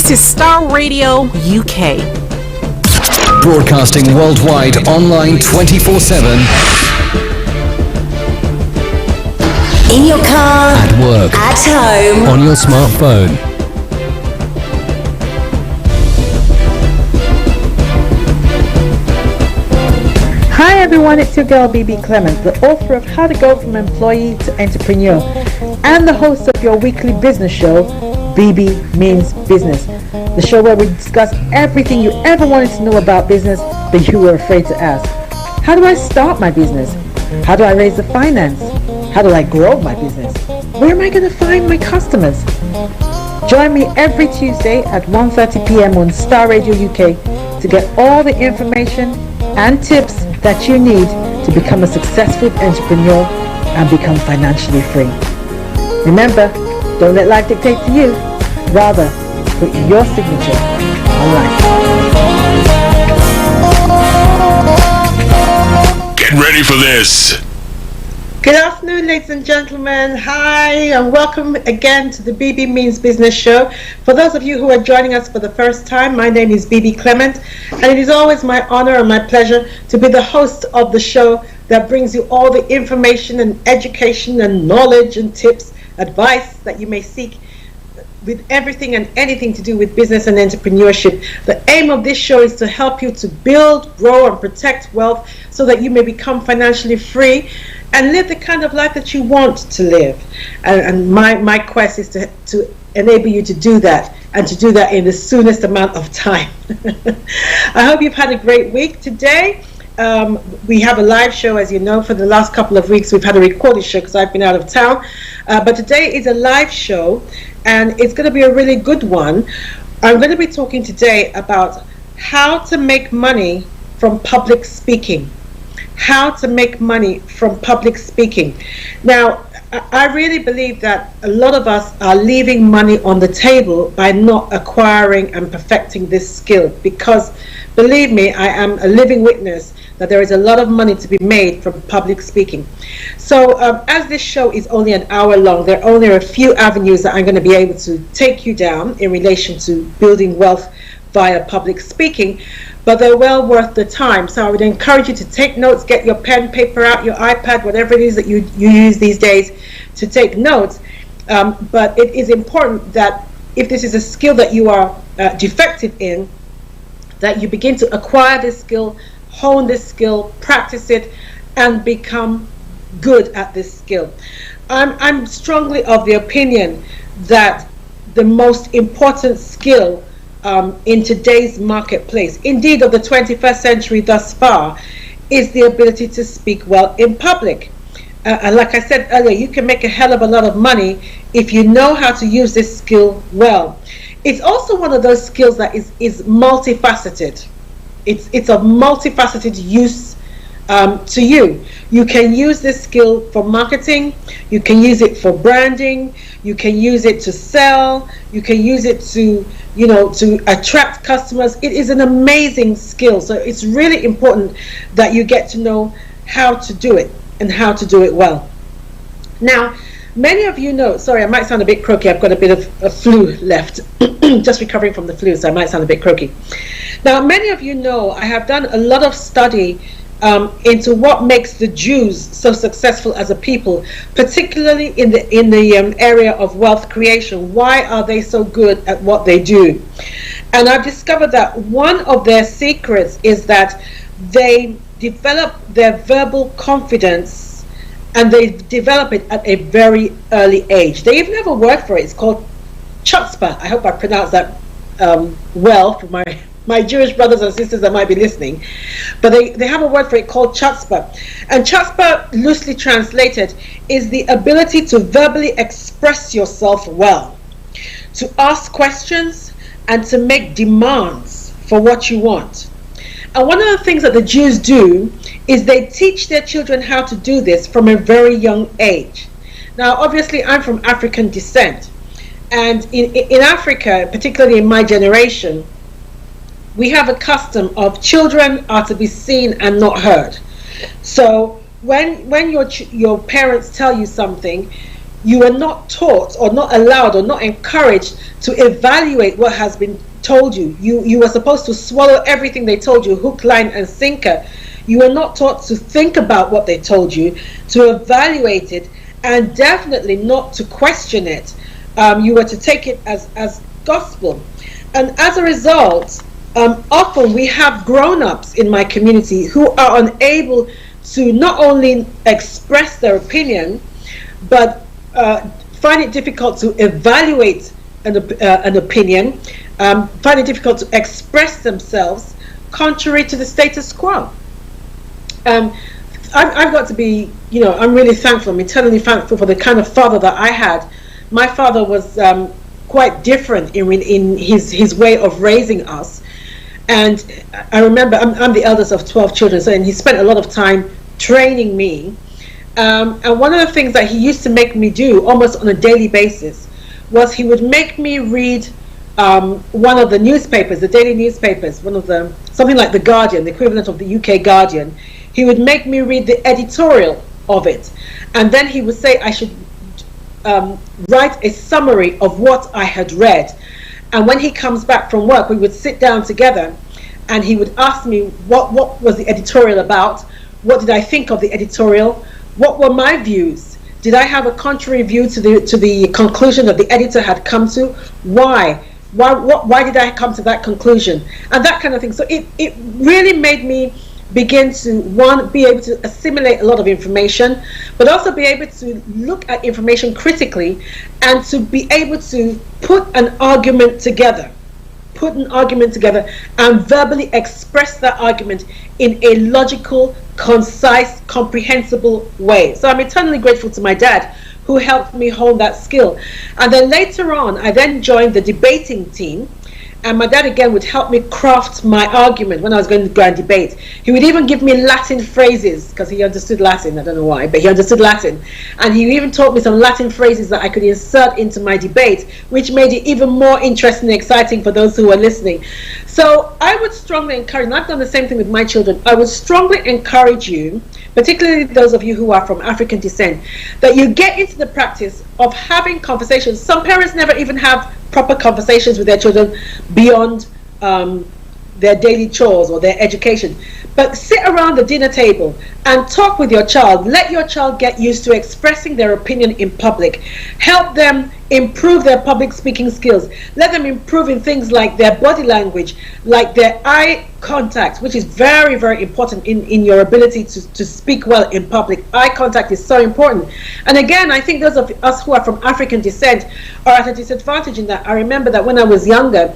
This is Star Radio UK. Broadcasting worldwide, online 24/7. In your car, at work, at home, on your smartphone. Hi everyone, it's your girl Bebe Clement, the author of How to Go from Employee to Entrepreneur and the host of your weekly business show, Bebe Means Business, the show where we discuss everything you ever wanted to know about business but you were afraid to ask. How do I start my business? How do I raise the finance? How do I grow my business? Where am I going to find my customers? Join me every Tuesday at 1:30 p.m. on Star Radio UK to get all the information and tips that you need to become a successful entrepreneur and become financially free. Remember, don't let life dictate to you. Rather, put your signature on life. Get ready for this. Good afternoon, ladies and gentlemen. Hi, and welcome again to the Bebe Means Business Show. For those of you who are joining us for the first time, my name is Bebe Clement, and it is always my honor and my pleasure to be the host of the show that brings you all the information and education and knowledge and tips, advice that you may seek with everything and anything to do with business and entrepreneurship. The aim of this show is to help you to build, grow, and protect wealth so that you may become financially free and live the kind of life that you want to live. And my quest is to enable you to do that, and to do that in the soonest amount of time. I hope you've had a great week. Today, we have a live show, as you know. For the last couple of weeks, we've had a recorded show because I've been out of town. But today is a live show, and it's going to be a really good one. I'm going to be talking today about how to make money from public speaking. How to make money from public speaking. Now, I really believe that a lot of us are leaving money on the table by not acquiring and perfecting this skill, because believe me, I am a living witness that there is a lot of money to be made from public speaking. So as this show is only an hour long, there are only a few avenues that I'm going to be able to take you down in relation to building wealth via public speaking, but they're well worth the time. So I would encourage you to take notes, get your pen, paper out, your iPad, whatever it is that you use these days to take notes. But it is important that if this is a skill that you are defective in, that you begin to acquire this skill, hone this skill, practice it, and become good at this skill. I'm strongly of the opinion that the most important skill in today's marketplace, indeed of the 21st century thus far, is the ability to speak well in public. And like I said earlier, you can make a hell of a lot of money if you know how to use this skill well. It's also one of those skills that is multifaceted. It's a multifaceted use to you. You can use this skill for marketing, you can use it for branding, you can use it to sell, you can use it to attract customers. It is an amazing skill. So it's really important that you get to know how to do it and how to do it well. Now, many of you know, sorry, I might sound a bit croaky. I've got a bit of a flu left, just recovering from the flu, so I might sound a bit croaky. Now, many of you know I have done a lot of study into what makes the Jews so successful as a people, particularly in the area of wealth creation. Why are they so good at what they do? And I've discovered that one of their secrets is that they develop their verbal confidence, and they develop it at a very early age. They even have a word for it. It's called chutzpah. I hope I pronounced that well for my Jewish brothers and sisters that might be listening. But they have a word for it called chutzpah. And chutzpah, loosely translated, is the ability to verbally express yourself well, to ask questions, and to make demands for what you want. And one of the things that the Jews do is they teach their children how to do this from a very young age. Now, obviously, I'm from African descent. And in Africa, particularly in my generation, we have a custom of children are to be seen and not heard. So when your parents tell you something, you are not taught or not allowed or not encouraged to evaluate what has been told you. You are supposed to swallow everything they told you, hook, line, and sinker. You are not taught to think about what they told you, to evaluate it, and definitely not to question it. You were to take it as gospel. And as a result, often we have grown-ups in my community who are unable to not only express their opinion, but find it difficult to evaluate an opinion, find it difficult to express themselves contrary to the status quo. I've got to be, I'm really thankful, I'm eternally thankful for the kind of father that I had. My father was quite different in his way of raising us. And I remember, I'm the eldest of 12 children, and he spent a lot of time training me. And one of the things that he used to make me do almost on a daily basis was he would make me read one of the newspapers, the daily newspapers, something like The Guardian, the equivalent of the UK Guardian. He would make me read the editorial of it. And then he would say I should write a summary of what I had read. And when he comes back from work, we would sit down together and he would ask me what was the editorial about, what did I think of the editorial, what were my views, did I have a contrary view to the conclusion that the editor had come to, why did I come to that conclusion, and that kind of thing. So it really made me begin to, one, be able to assimilate a lot of information, but also be able to look at information critically and to be able to put an argument together and verbally express that argument in a logical, concise, comprehensible way. So I'm eternally grateful to my dad who helped me hone that skill. And then later on, I then joined the debating team. And my dad again would help me craft my argument when I was going to go and debate. He would even give me Latin phrases because he understood Latin. I don't know why, but he understood Latin. And he even taught me some Latin phrases that I could insert into my debate, which made it even more interesting and exciting for those who were listening. So I would strongly encourage, and I've done the same thing with my children, I would strongly encourage you, particularly those of you who are from African descent, that you get into the practice of having conversations. Some parents never even have proper conversations with their children beyond their daily chores or their education. But sit around the dinner table and talk with your child. Let your child get used to expressing their opinion in public. Help them improve their public speaking skills. Let them improve in things like their body language, like their eye contact, which is very, very important in your ability to speak well in public. Eye contact is so important. And again, I think those of us who are from African descent are at a disadvantage in that. I remember that when I was younger,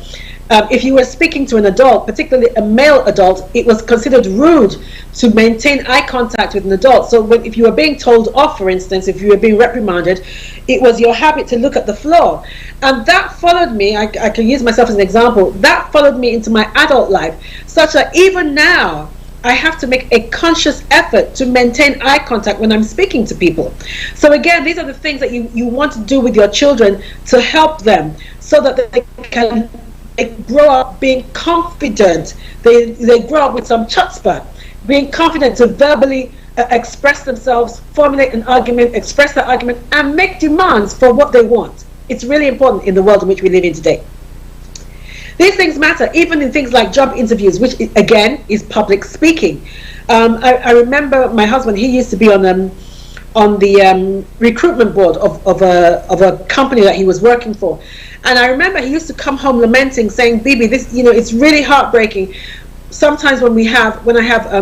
if you were speaking to an adult, particularly a male adult, it was considered rude to maintain eye contact with an adult. So if you were being told off, for instance, if you were being reprimanded, it was your habit to look at the floor. And that followed me, I can use myself as an example, that followed me into my adult life, such that even now, I have to make a conscious effort to maintain eye contact when I'm speaking to people. So again, these are the things that you want to do with your children to help them so that they can grow up being confident. They grow up with some chutzpah, being confident to verbally express themselves, formulate an argument, express that argument, and make demands for what they want. It's really important in the world in which we live in today. These things matter, even in things like job interviews, which again is public speaking. I remember my husband; he used to be on the recruitment board of a company that he was working for. And I remember he used to come home lamenting, saying, "Bebe, this, it's really heartbreaking. Sometimes when I have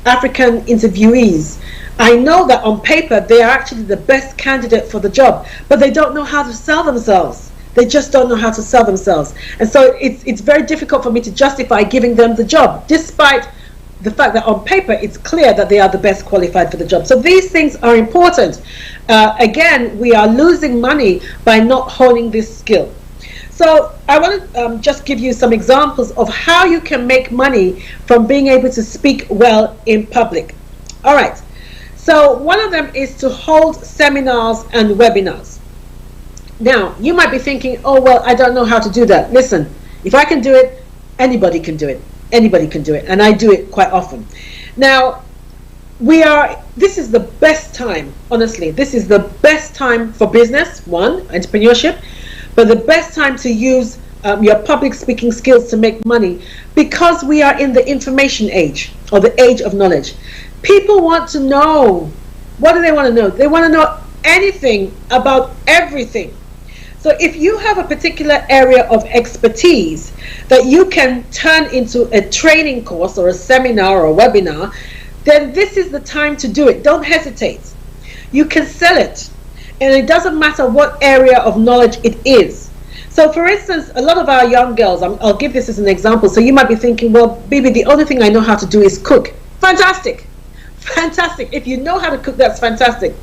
African interviewees, I know that on paper they are actually the best candidate for the job, but they don't know how to sell themselves. They just don't know how to sell themselves. And so it's very difficult for me to justify giving them the job, despite the fact that on paper it's clear that they are the best qualified for the job." So these things are important. Again, we are losing money by not honing this skill. So I want to just give you some examples of how you can make money from being able to speak well in public. All right. So one of them is to hold seminars and webinars. Now, you might be thinking, "Oh, well, I don't know how to do that." Listen, if I can do it, anybody can do it. Anybody can do it, and I do it quite often. Now, this is the best time, honestly, this is the best time for business, one, entrepreneurship, but the best time to use your public speaking skills to make money, because we are in the information age, or the age of knowledge. People want to know. What do they want to know? They want to know anything about everything. So if you have a particular area of expertise that you can turn into a training course or a seminar or a webinar, then this is the time to do it. Don't hesitate. You can sell it, and it doesn't matter what area of knowledge it is. So for instance, a lot of our young girls, I'll give this as an example. So you might be thinking, well, Bibi, the only thing I know how to do is cook. Fantastic. Fantastic. If you know how to cook, that's fantastic.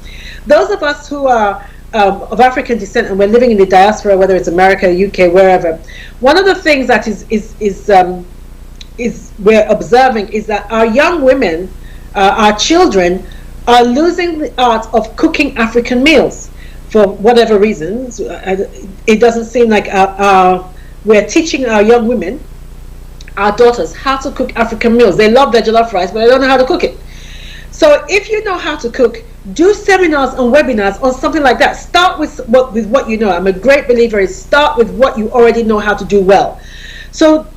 Those of us who are of African descent and we're living in the diaspora, whether it's America, UK, wherever, one of the things that is we're observing is that our young women, our children, are losing the art of cooking African meals for whatever reasons. It doesn't seem like we're teaching our young women, our daughters, how to cook African meals. They love their jollof rice, but they don't know how to cook it. So if you know how to cook, do seminars and webinars on something like that. Start with what you know. I'm a great believer in start with what you already know how to do well. So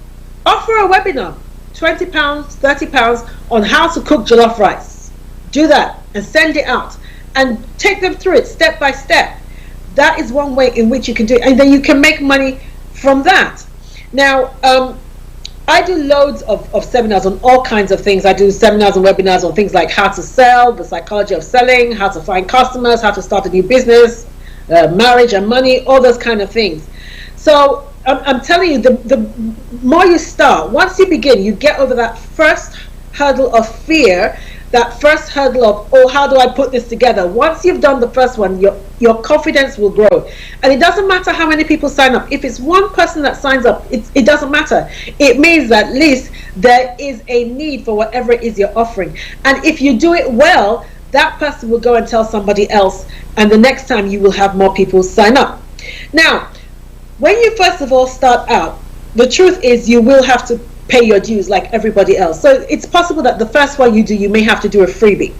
offer a webinar, £20, £30 on how to cook jollof rice. Do that and send it out and take them through it step by step. That is one way in which you can do it, and then you can make money from that. Now, I do loads of seminars on all kinds of things. I do seminars and webinars on things like how to sell, the psychology of selling, how to find customers, how to start a new business, marriage and money, all those kind of things. So I'm telling you, the more you start, once you begin, you get over that first hurdle of fear, that first hurdle of, oh, how do I put this together? Once you've done the first one, your confidence will grow. And it doesn't matter how many people sign up. If it's one person that signs up, it doesn't matter. It means that at least there is a need for whatever it is you're offering. And if you do it well, that person will go and tell somebody else, and the next time you will have more people sign up. Now, when you first of all start out, the truth is you will have to pay your dues like everybody else. So it's possible that the first one you do, you may have to do a freebie.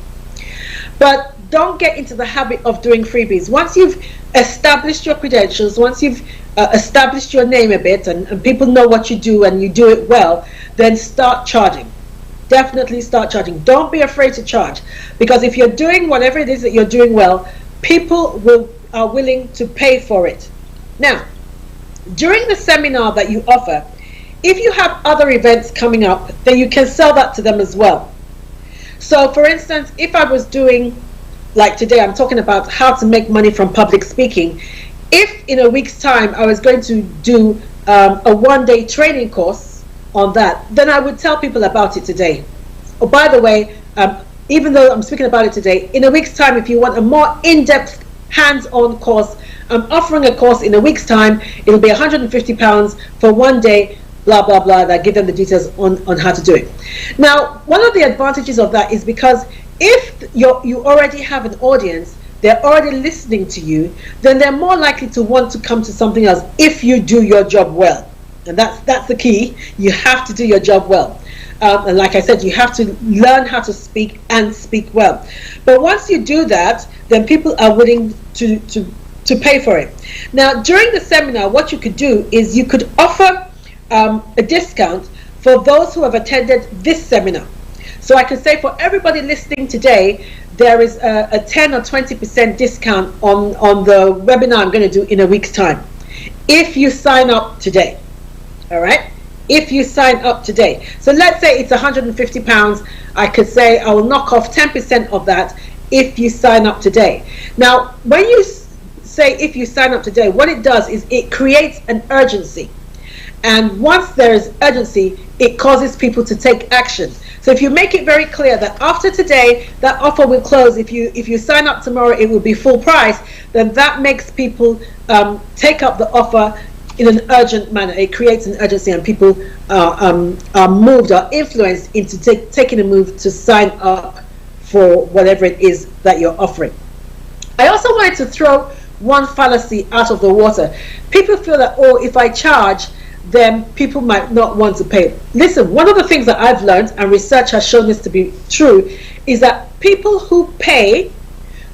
But don't get into the habit of doing freebies. Once you've established your credentials, once you've established your name a bit, and people know what you do and you do it well, then start charging. Definitely start charging. Don't be afraid to charge, because if you're doing whatever it is that you're doing well, people are willing to pay for it. Now, during the seminar that you offer, if you have other events coming up, then you can sell that to them as well. So for instance, if I was doing, like today, I'm talking about how to make money from public speaking. If in a week's time I was going to do a one-day training course on that, then I would tell people about it today. Oh, by the way, even though I'm speaking about it today, in a week's time, if you want a more in-depth hands-on course, I'm offering a course in a week's time. It'll be £150 for one day, blah blah blah. That give them the details on how to do it. Now, one of the advantages of that is because if you already have an audience, they're already listening to you, then they're more likely to want to come to something else if you do your job well. And that's the key. You have to do your job well. And like I said, you have to learn how to speak and speak well. But once you do that, then people are willing to pay for it. Now, during the seminar, what you could do is you could offer a discount for those who have attended this seminar. So I could say for everybody listening today, there is a 10 or 20% discount on the webinar I'm going to do in a week's time, if you sign up today. All right, if you sign up today. So let's say it's £150. I could say I will knock off 10% of that if you sign up today. Now, when you say if you sign up today, what it does is it creates an urgency. And once there is urgency, it causes people to take action. So if you make it very clear that after today, that offer will close. If you sign up tomorrow, it will be full price. Then that makes people take up the offer in an urgent manner. It creates an urgency, and people are moved or influenced into taking a move to sign up for whatever it is that you're offering. I also wanted to throw one fallacy out of the water. People feel that, oh, if I charge, then people might not want to pay. Listen, one of the things that I've learned, and research has shown this to be true, is that people who pay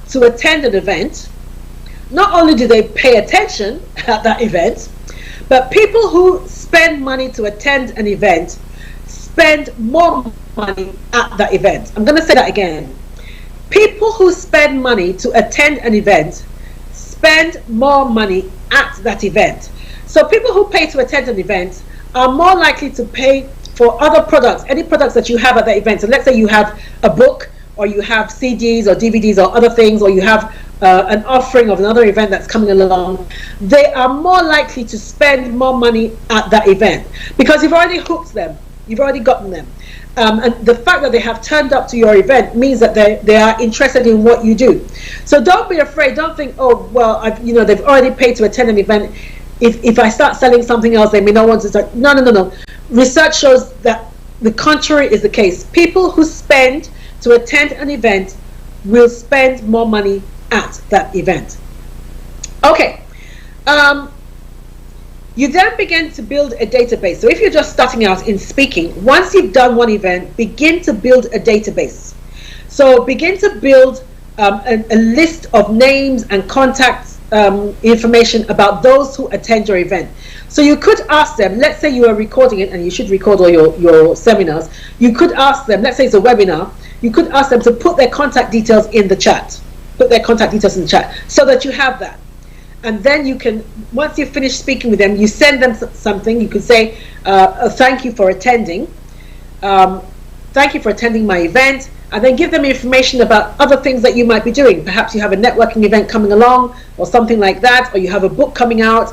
to attend an event, not only do they pay attention at that event, but people who spend money to attend an event spend more money at that event. I'm going to say that again. People who spend money to attend an event spend more money at that event. So people who pay to attend an event are more likely to pay for other products, any products that you have at that event. So let's say you have a book, or you have CDs or DVDs or other things, or you have an offering of another event that's coming along. They are more likely to spend more money at that event because you've already hooked them. You've already gotten them. And the fact that they have turned up to your event means that they are interested in what you do. So don't be afraid. Don't think, oh, well, they've already paid to attend an event. If I start selling something else, they may not want to start. No. Research shows that the contrary is the case. People who spend to attend an event will spend more money at that event. Okay. You then begin to build a database. So if you're just starting out in speaking, once you've done one event, begin to build a database. So begin to build a list of names and contacts information about those who attend your event. So you could ask them, let's say you are recording it, and you should record all your seminars. You could ask them, let's say it's a webinar, you could ask them to put their contact details in the chat. Put their contact details in the chat so that you have that. And then you can, once you've finished speaking with them, you send them something. You could say, thank you for attending. Thank you for attending my event. And then give them information about other things that you might be doing. Perhaps you have a networking event coming along or something like that, or you have a book coming out.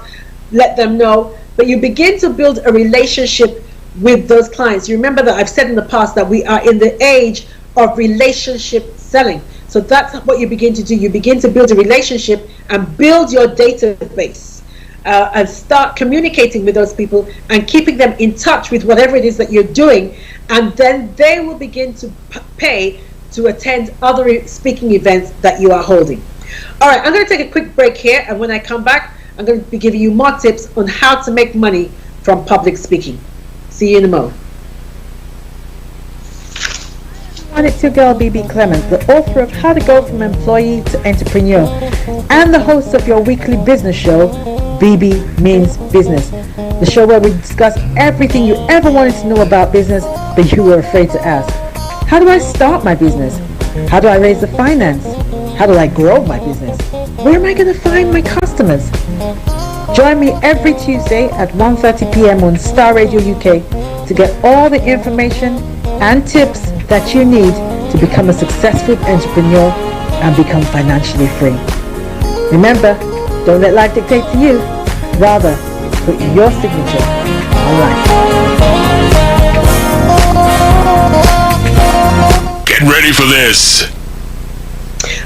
Let them know. But you begin to build a relationship with those clients. You remember that I've said in the past that we are in the age of relationship selling. So that's what you begin to do. You begin to build a relationship and build your database and start communicating with those people and keeping them in touch with whatever it is that you're doing. And then they will begin to pay to attend other speaking events that you are holding. All right, I'm going to take a quick break here. And when I come back, I'm going to be giving you more tips on how to make money from public speaking. See you in a moment. It's your girl Bebe Clement, the author of How to Go from Employee to Entrepreneur and the host of your weekly business show, Bebe Means Business, the show where we discuss everything you ever wanted to know about business but you were afraid to ask. How do I start my business? How do I raise the finance? How do I grow my business? Where am I going to find my customers? Join me every Tuesday at 1:30 p.m. on Star Radio UK to get all the information and tips that you need to become a successful entrepreneur and become financially free. Remember, don't let life dictate to you. Rather, put your signature on life. Get ready for this.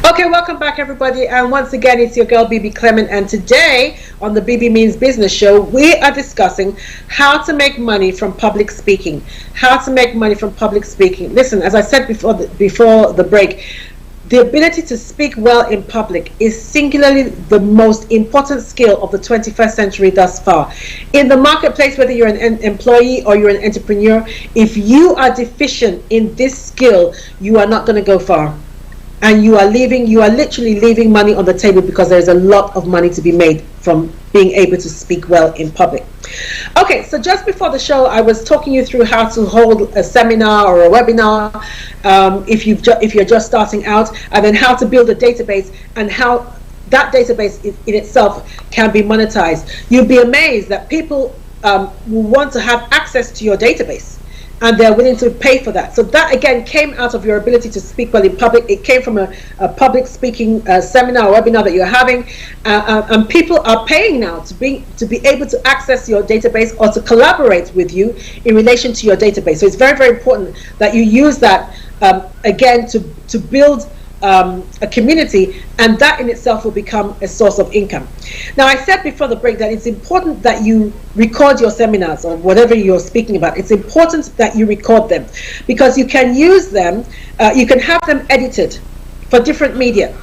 Okay, welcome back everybody, and once again it's your girl Bebe Clement, and today on the Bebe Means Business show we are discussing how to make money from public speaking. How to make money from public speaking. Listen, as I said before the break, the ability to speak well in public is singularly the most important skill of the 21st century thus far. In the marketplace, whether you're an employee or you're an entrepreneur, if you are deficient in this skill, you are not going to go far. And you are literally leaving money on the table because there's a lot of money to be made from being able to speak well in public. Okay, so just before the show, I was talking you through how to hold a seminar or a webinar if you're just starting out, and then how to build a database and how that database in itself can be monetized. You'll be amazed that people will want to have access to your database, and they're willing to pay for that. So that again came out of your ability to speak well in public. It came from a public speaking seminar or webinar that you're having, and people are paying now to be able to access your database or to collaborate with you in relation to your database. So it's very, very important that you use that again to build a community, and that in itself will become a source of income. Now, I said before the break that it's important that you record your seminars or whatever you're speaking about. It's important that you record them because you can use them, you can have them edited for different media.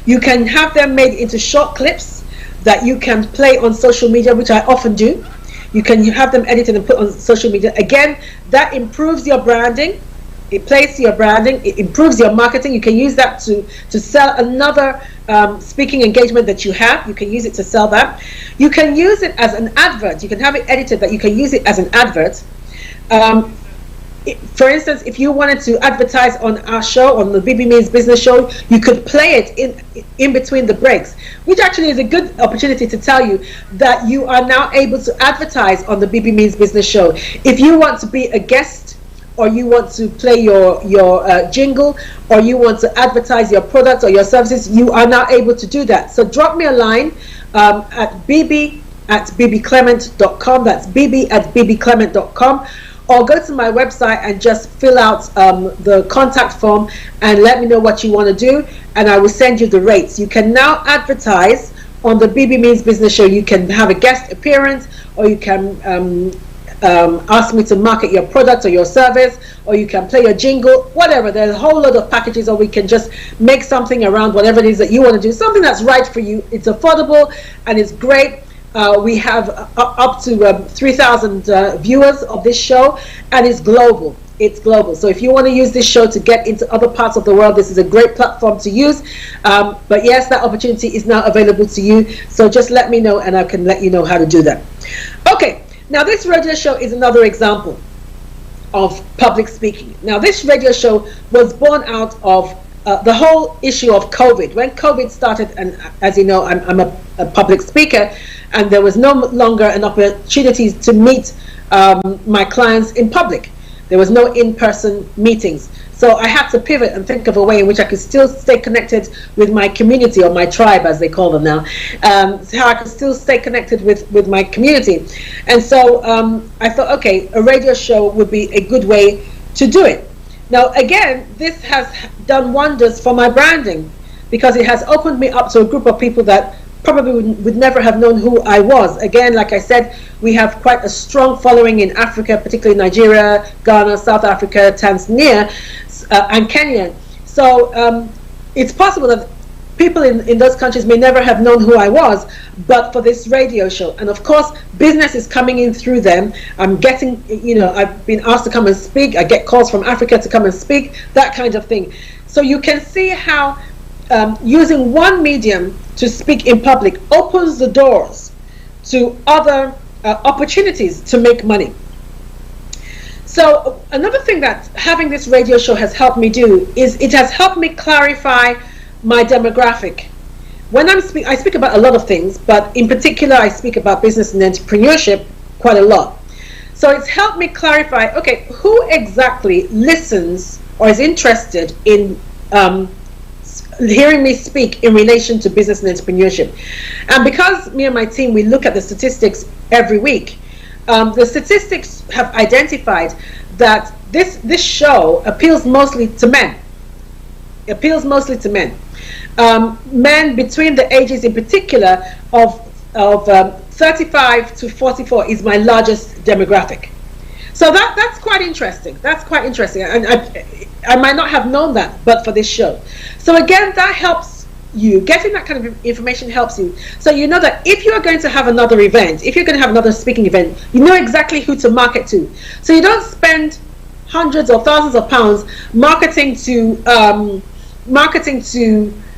You can have them made into short clips that you can play on social media, which I often do. You have them edited and put on social media. Again, that improves your branding. It plays to your branding. It improves your marketing. You can use that to sell another speaking engagement that you have. You can use it to sell that. You can use it as an advert. You can have it edited that you can use it as an advert. For instance, if you wanted to advertise on our show, on the BB Means Business Show, you could play it in between the breaks, which actually is a good opportunity to tell you that you are now able to advertise on the BB Means Business Show. If you want to be a guest, or you want to play your jingle, or you want to advertise your products or your services, you are now able to do that. So drop me a line at bb@bbclement.com. That's bb@bbclement.com. Or go to my website and just fill out the contact form and let me know what you want to do, and I will send you the rates. You can now advertise on the BB Means Business Show. You can have a guest appearance, or you can ask me to market your product or your service, or you can play your jingle, whatever. There's a whole lot of packages, or we can just make something around whatever it is that you want to do, something that's right for you. It's affordable and it's great. We have up to 3,000 viewers of this show, and it's global. It's global. So if you want to use this show to get into other parts of the world, this is a great platform to use. But yes, that opportunity is now available to you. So just let me know and I can let you know how to do that. Okay, now this radio show is another example of public speaking. Now this radio show was born out of the whole issue of COVID. When COVID started, and as you know, I'm a public speaker, and there was no longer an opportunity to meet my clients in public. There was no in-person meetings. So I had to pivot and think of a way in which I could still stay connected with my community, or my tribe as they call them now. How I could still stay connected with my community. And so I thought, okay, a radio show would be a good way to do it. Now again, this has done wonders for my branding, because it has opened me up to a group of people that probably would never have known who I was. Again, like I said, we have quite a strong following in Africa, particularly Nigeria, Ghana, South Africa, Tanzania, and Kenya. So it's possible that people in those countries may never have known who I was, but for this radio show. And of course, business is coming in through them. I'm getting, I've been asked to come and speak. I get calls from Africa to come and speak, that kind of thing. So you can see how using one medium to speak in public opens the doors to other opportunities to make money. So another thing that having this radio show has helped me do is it has helped me clarify my demographic. When I speak about a lot of things, but in particular I speak about business and entrepreneurship quite a lot. So it's helped me clarify, okay, who exactly listens or is interested in hearing me speak in relation to business and entrepreneurship. And because me and my team, we look at the statistics every week, the statistics have identified that this show appeals mostly to men. It appeals mostly to men. Men between the ages, in particular, of 35 to 44 is my largest demographic. So that's quite interesting. That's quite interesting. And I might not have known that, but for this show. So again, that helps you. Getting that kind of information helps you. So you know that if you are going to have another event, if you're going to have another speaking event, you know exactly who to market to. So you don't spend hundreds or thousands of pounds marketing to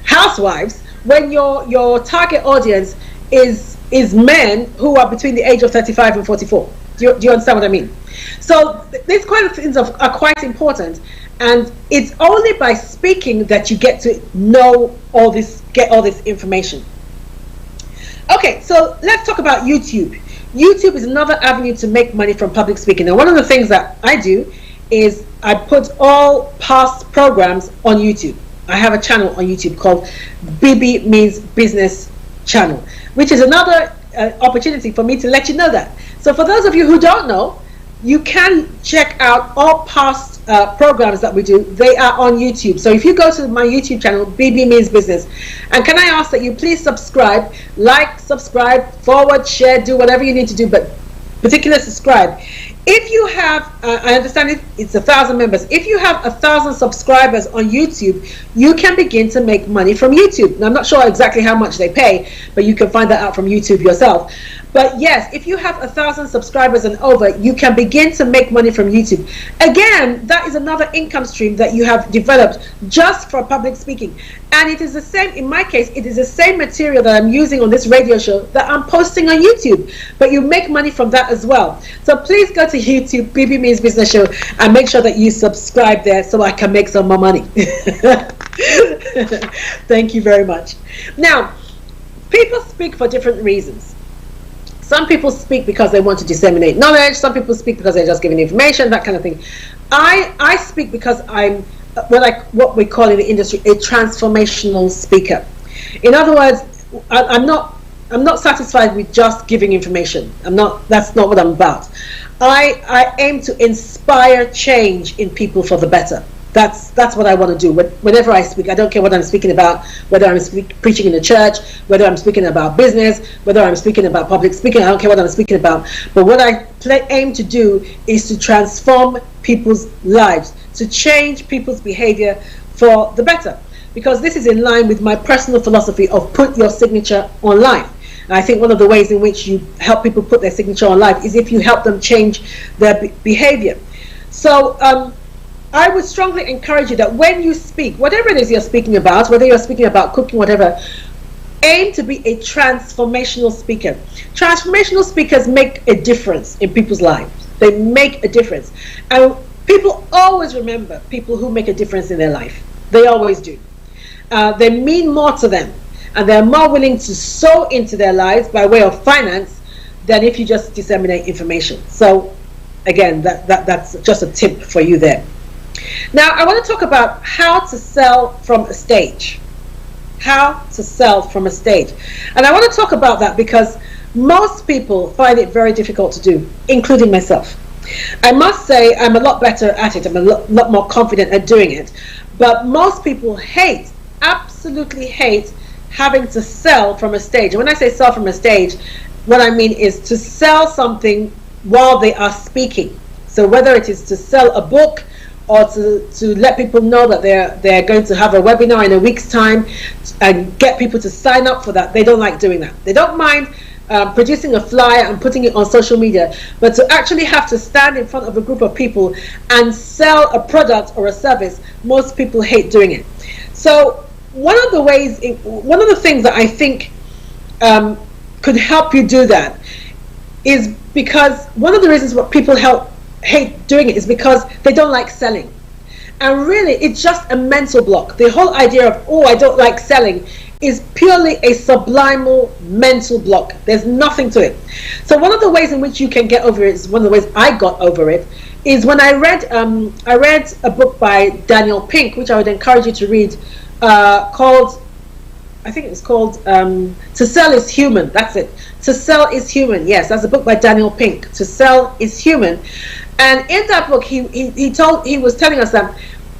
housewives when your target audience is men who are between the age of 35 and 44. Do you understand what I mean? So these kind of things are quite important, and it's only by speaking that you get to know all this, get all this information. Okay, so let's talk about YouTube. YouTube is another avenue to make money from public speaking. Now, one of the things that I do is I put all past programs on YouTube. I have a channel on YouTube called BB Means Business Channel, which is another opportunity for me to let you know that. So for those of you who don't know, you can check out all past programs that we do. They are on YouTube. So if you go to my YouTube channel, BB Means Business, and can I ask that you please subscribe, like, subscribe, forward, share, do whatever you need to do, but particularly subscribe. If you have, I understand it's 1,000 members. If you have 1,000 subscribers on YouTube, you can begin to make money from YouTube. Now, I'm not sure exactly how much they pay, but you can find that out from YouTube yourself. But yes, if you have 1,000 subscribers and over, you can begin to make money from YouTube. Again, that is another income stream that you have developed just for public speaking. And it is the same, in my case, it is the same material that I'm using on this radio show that I'm posting on YouTube. But you make money from that as well. So please go to YouTube, Bebe Means Business Show, and make sure that you subscribe there so I can make some more money. Thank you very much. Now, people speak for different reasons. Some people speak because they want to disseminate knowledge. Some people speak because they're just giving information, that kind of thing. I speak because I'm what we call in the industry a transformational speaker. In other words, I'm not satisfied with just giving information. That's not what I'm about. I aim to inspire change in people for the better. That's what I want to do. Whenever I speak, I don't care what I'm speaking about, whether I'm preaching in the church, whether I'm speaking about business, whether I'm speaking about public speaking, I don't care what I'm speaking about. But what I aim to do is to transform people's lives, to change people's behavior for the better. Because this is in line with my personal philosophy of put your signature on life. And I think one of the ways in which you help people put their signature on life is if you help them change their behavior. So, I would strongly encourage you that when you speak, whatever it is you're speaking about, whether you're speaking about cooking, whatever, aim to be a transformational speaker. Transformational speakers make a difference in people's lives. They make a difference. And people always remember people who make a difference in their life. They always do. They mean more to them. And they're more willing to sow into their lives by way of finance than if you just disseminate information. So, again, that's just a tip for you there. Now, I want to talk about how to sell from a stage. How to sell from a stage. And I want to talk about that because most people find it very difficult to do, including myself. I must say I'm a lot better at it. I'm a lot more confident at doing it. But most people absolutely hate having to sell from a stage. And when I say sell from a stage, what I mean is to sell something while they are speaking. So whether it is to sell a book, or to let people know that they're going to have a webinar in a week's time and get people to sign up for that, they don't like doing that. They don't mind producing a flyer and putting it on social media, but to actually have to stand in front of a group of people and sell a product or a service, most people hate doing it. So one of the things that I think could help you do that is because one of the reasons what people hate doing it is because they don't like selling. And really, it's just a mental block. The whole idea of, oh, I don't like selling is purely a subliminal mental block. There's nothing to it. So one of the ways in which you can get over it is one of the ways I got over it is when I read a book by Daniel Pink, which I would encourage you to read, called, I think it's called To Sell is Human. That's it. To Sell is Human. Yes, that's a book by Daniel Pink. To Sell is Human. And in that book, he was telling us that,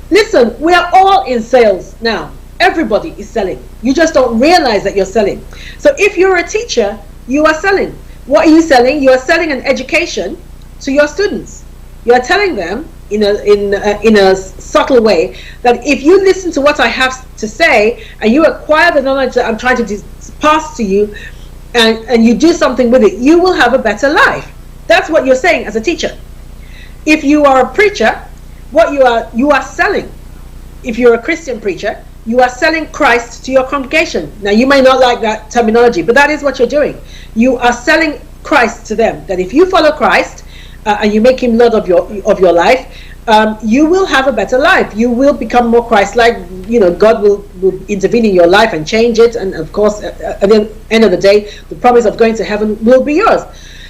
listen, we are all in sales now. Everybody is selling. You just don't realize that you're selling. So if you're a teacher, you are selling. What are you selling? You are selling an education to your students. You are telling them in a subtle way that if you listen to what I have to say and you acquire the knowledge that I'm trying to pass to you, and you do something with it, you will have a better life. That's what you're saying as a teacher. If you are a preacher, what you are selling. If you're a Christian preacher, you are selling Christ to your congregation. Now, you may not like that terminology, but that is what you're doing. You are selling Christ to them. That if you follow Christ and you make him Lord of your life, you will have a better life. You will become more Christ-like. God will intervene in your life and change it. And of course, at the end of the day, the promise of going to heaven will be yours.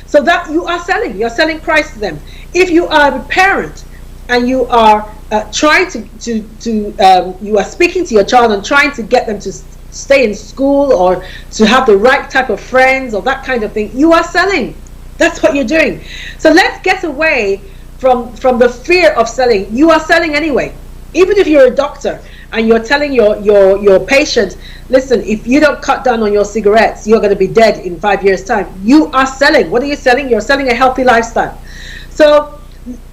So that you are selling. You're selling Christ to them. If you are a parent and you are trying you are speaking to your child and trying to get them to stay in school or to have the right type of friends or that kind of thing, you are selling. That's what you're doing. So let's get away from the fear of selling. You are selling anyway. Even if you're a doctor and you're telling your patient, listen, if you don't cut down on your cigarettes, you're going to be dead in 5 years' time. You are selling. What are you selling? You're selling a healthy lifestyle. So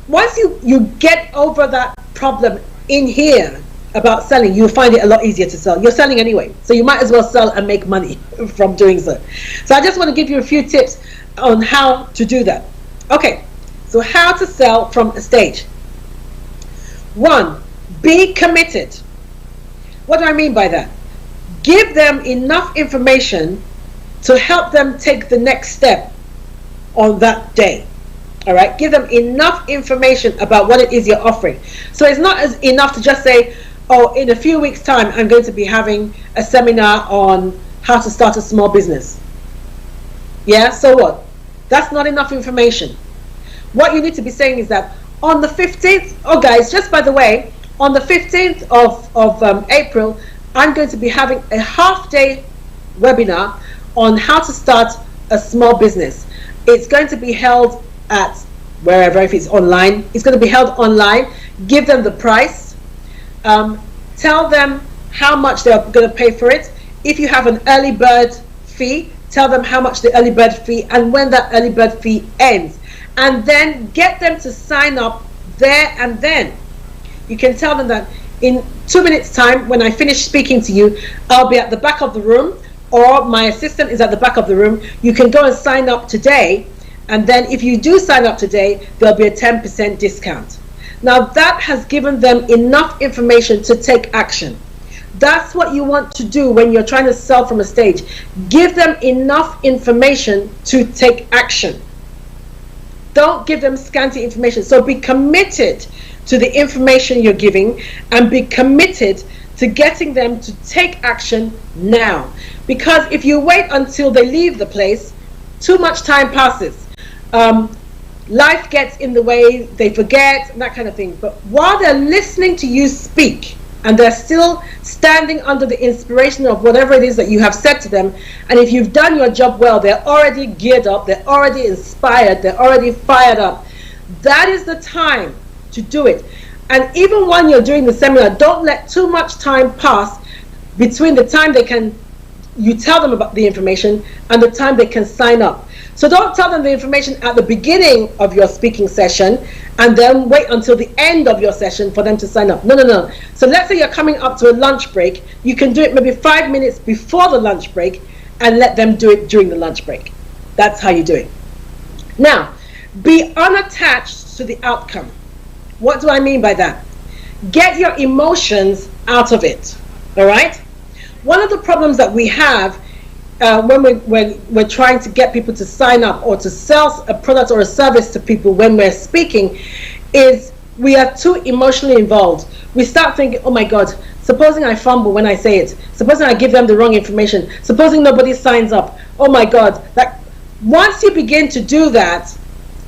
once you get over that problem in here about selling, you'll find it a lot easier to sell. You're selling anyway, so you might as well sell and make money from doing so. So I just want to give you a few tips on how to do that. Okay, so how to sell from a stage. 1, be committed. What do I mean by that? Give them enough information to help them take the next step on that day. All right, give them enough information about what it is you're offering. So it's not enough to just say, oh, in a few weeks' time, I'm going to be having a seminar on how to start a small business. Yeah, so what? That's not enough information. What you need to be saying is that on the 15th, oh guys, just by the way, on the 15th of April, I'm going to be having a half-day webinar on how to start a small business. It's going to be held at wherever, if it's online, it's going to be held online. Give them the price. Tell them how much they're going to pay for it. If you have an early bird fee, tell them how much the early bird fee and when that early bird fee ends. And then get them to sign up there and then. You can tell them that in 2 minutes time, when I finish speaking to you, I'll be at the back of the room, or my assistant is at the back of the room. You can go and sign up today, and then if you do sign up today, there'll be a 10% discount. Now that has given them enough information to take action. That's what you want to do when you're trying to sell from a stage. Give them enough information to take action. Don't give them scanty information. So be committed to the information you're giving, and be committed to getting them to take action now. Because if you wait until they leave the place, too much time passes. Life gets in the way, they forget, that kind of thing. But while they're listening to you speak, and they're still standing under the inspiration of whatever it is that you have said to them, and if you've done your job well, they're already geared up, they're already inspired, they're already fired up. That is the time to do it. And even when you're doing the seminar, don't let too much time pass between the time you tell them about the information and the time they can sign up. So don't tell them the information at the beginning of your speaking session and then wait until the end of your session for them to sign up. No. So let's say you're coming up to a lunch break. You can do it maybe 5 minutes before the lunch break and let them do it during the lunch break. That's how you do it. Now, be unattached to the outcome. What do I mean by that? Get your emotions out of it. All right? One of the problems that we have when we're trying to get people to sign up or to sell a product or a service to people when we're speaking is we are too emotionally involved. We start thinking, oh my God, supposing I fumble when I say it, supposing I give them the wrong information, supposing nobody signs up, oh my God. That once you begin to do that,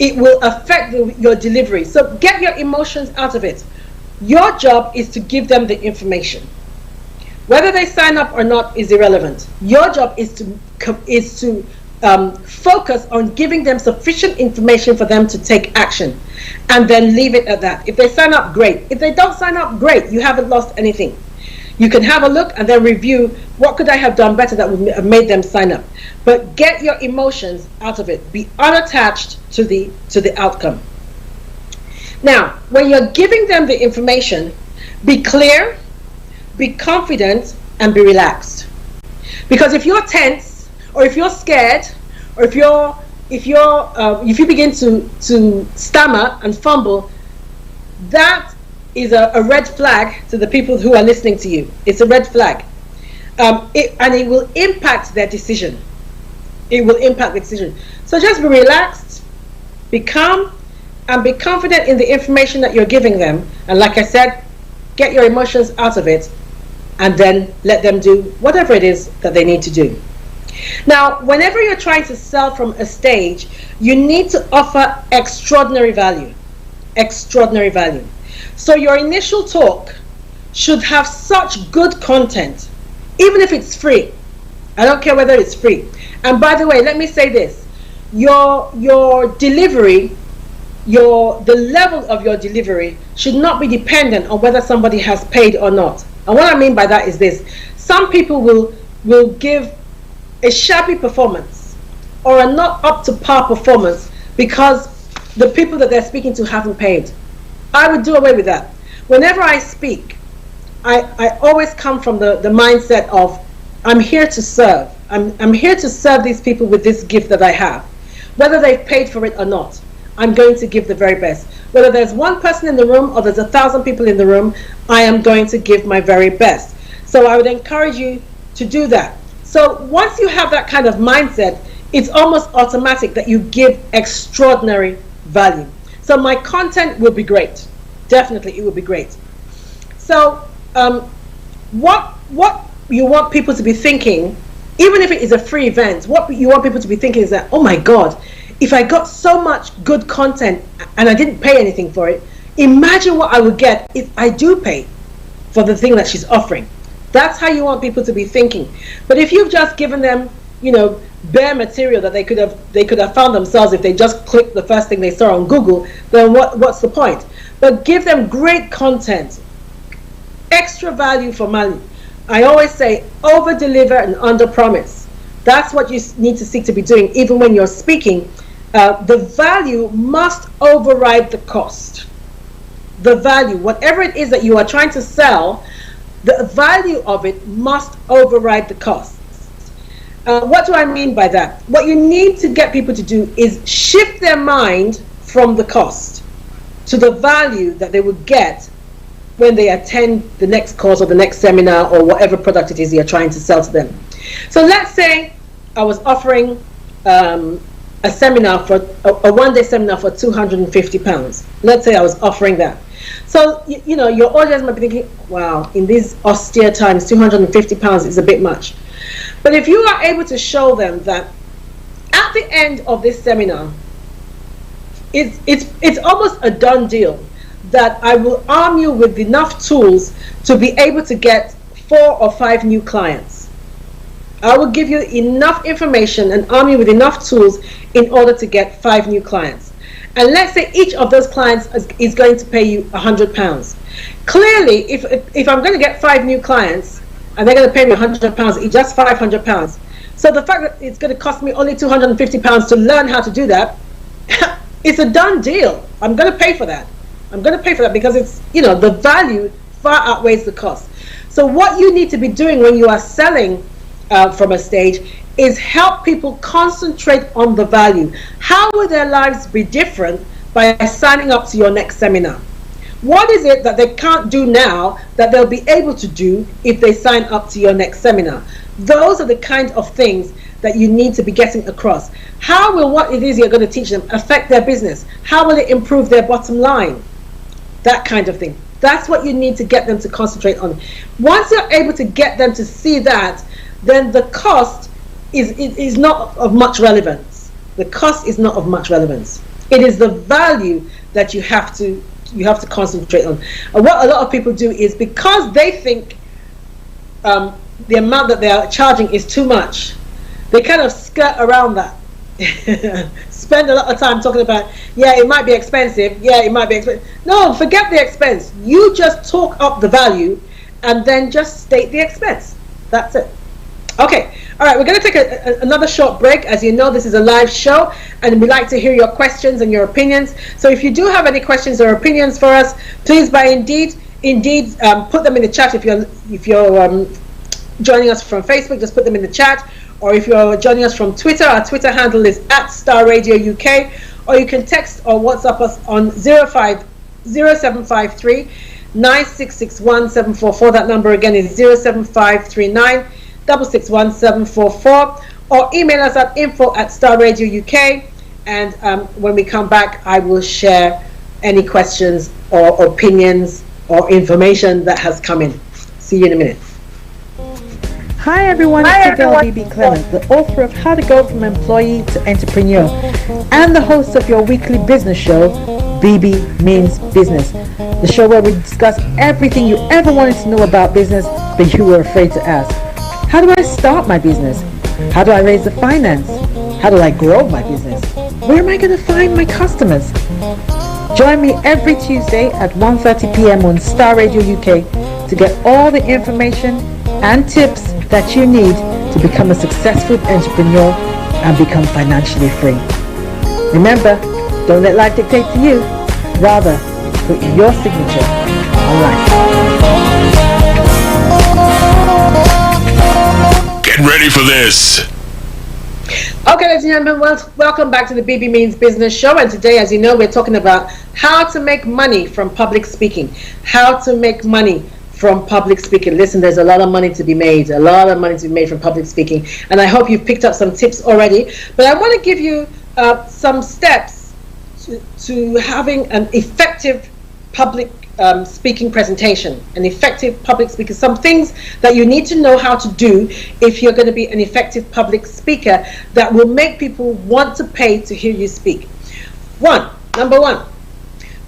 it will affect your delivery. So get your emotions out of it. Your job is to give them the information. Whether they sign up or not is irrelevant. Your job is to focus on giving them sufficient information for them to take action, and then leave it at that. If they sign up, great. If they don't sign up, great. You haven't lost anything. You can have a look and then review what could I have done better that would have made them sign up. But get your emotions out of it. Be unattached to the outcome. Now, when you're giving them the information, be clear, be confident, and be relaxed. Because if you're tense, or if you're scared, or if you begin to stammer and fumble, that is a red flag to the people who are listening to you. It's a red flag, and it will impact their decision. It will impact the decision. So just be relaxed, be calm, and be confident in the information that you're giving them. And like I said, get your emotions out of it, and then let them do whatever it is that they need to do. Now, whenever you're trying to sell from a stage, you need to offer extraordinary value. Extraordinary value. So your initial talk should have such good content, even if it's free. I don't care whether it's free. And by the way, let me say this. Your delivery, the level of your delivery should not be dependent on whether somebody has paid or not. And what I mean by that is this. Some people will give a shabby performance or a not up to par performance because the people that they're speaking to haven't paid. I would do away with that. Whenever I speak, I always come from the mindset of I'm here to serve. I'm here to serve these people with this gift that I have. whether they've paid for it or not. I'm going to give the very best. Whether there's one person in the room or there's 1,000 people in the room, I am going to give my very best. So I would encourage you to do that. So once you have that kind of mindset, it's almost automatic that you give extraordinary value. So my content will be great. Definitely, it will be great. So what you want people to be thinking, even if it is a free event, what you want people to be thinking is that, oh my God, if I got so much good content and I didn't pay anything for it, imagine what I would get if I do pay for the thing that she's offering. That's how you want people to be thinking. But if you've just given them, bare material that they could have found themselves if they just clicked the first thing they saw on Google, then what's the point? But give them great content, extra value for money. I always say over deliver and under promise. That's what you need to seek to be doing even when you're speaking. The value must override the cost. The value, whatever it is that you are trying to sell, the value of it must override the cost. What do I mean by that? What you need to get people to do is shift their mind from the cost to the value that they would get when they attend the next course or the next seminar or whatever product it is you're trying to sell to them. So let's say I was offering a seminar for a one-day seminar for £250. Let's say I was offering that. So your audience might be thinking, wow, in these austere times, £250 is a bit much. But if you are able to show them that at the end of this seminar, it's almost a done deal, that I will arm you with enough tools to be able to get 4 or 5 new clients. I will give you enough information and arm you with enough tools in order to get 5 new clients. And let's say each of those clients is going to pay you £100. Clearly, if I'm going to get 5 new clients and they're going to pay me £100 each, that's £500. So the fact that it's going to cost me only £250 to learn how to do that, it's a done deal. I'm going to pay for that. I'm going to pay for that because it's, the value far outweighs the cost. So what you need to be doing when you are selling from a stage is help people concentrate on the value. How will their lives be different by signing up to your next seminar? What is it that they can't do now that they'll be able to do if they sign up to your next seminar? Those are the kind of things that you need to be getting across. How will what it is you're going to teach them affect their business? How will it improve their bottom line? That kind of thing. That's what you need to get them to concentrate on. Once you're able to get them to see that, then the cost is not of much relevance. The cost is not of much relevance. It is the value that you have to concentrate on. And what a lot of people do is, because they think the amount that they are charging is too much, they kind of skirt around that. Spend a lot of time talking about, yeah, it might be expensive, yeah, it might be expensive. No, forget the expense. You just talk up the value and then just state the expense. That's it. Okay, all right, we're going to take another short break. As you know, this is a live show and we like to hear your questions and your opinions. So if you do have any questions or opinions for us, please by Indeed put them in the chat. If you're joining us from Facebook, just put them in the chat. Or if you're joining us from Twitter, our Twitter handle is @StarRadioUK, or you can text or WhatsApp us on 0753 9661 744. That number again is 07539 661 744, or email us at info@StarRadioUK, and when we come back I will share any questions or opinions or information that has come in. See you in a minute. Hi everyone, it's Bebe Clement, the author of How to Go from Employee to Entrepreneur and the host of your weekly business show, Bebe Means Business, the show where we discuss everything you ever wanted to know about business but you were afraid to ask. How do I start my business? How do I raise the finance? How do I grow my business? Where am I going to find my customers? Join me every Tuesday at 1:30 p.m. on Star Radio UK to get all the information and tips that you need to become a successful entrepreneur and become financially free. Remember, don't let life dictate to you. Rather, put your signature on life. Get ready for this. Okay, ladies and gentlemen, welcome back to the BB Means Business Show. And today, as you know, we're talking about how to make money from public speaking. How to make money from public speaking. Listen, there's a lot of money to be made. A lot of money to be made from public speaking. And I hope you've picked up some tips already. But I want to give you some steps to having an effective public speaking presentation, an effective public speaker, some things that you need to know how to do if you're going to be an effective public speaker that will make people want to pay to hear you speak. Number one,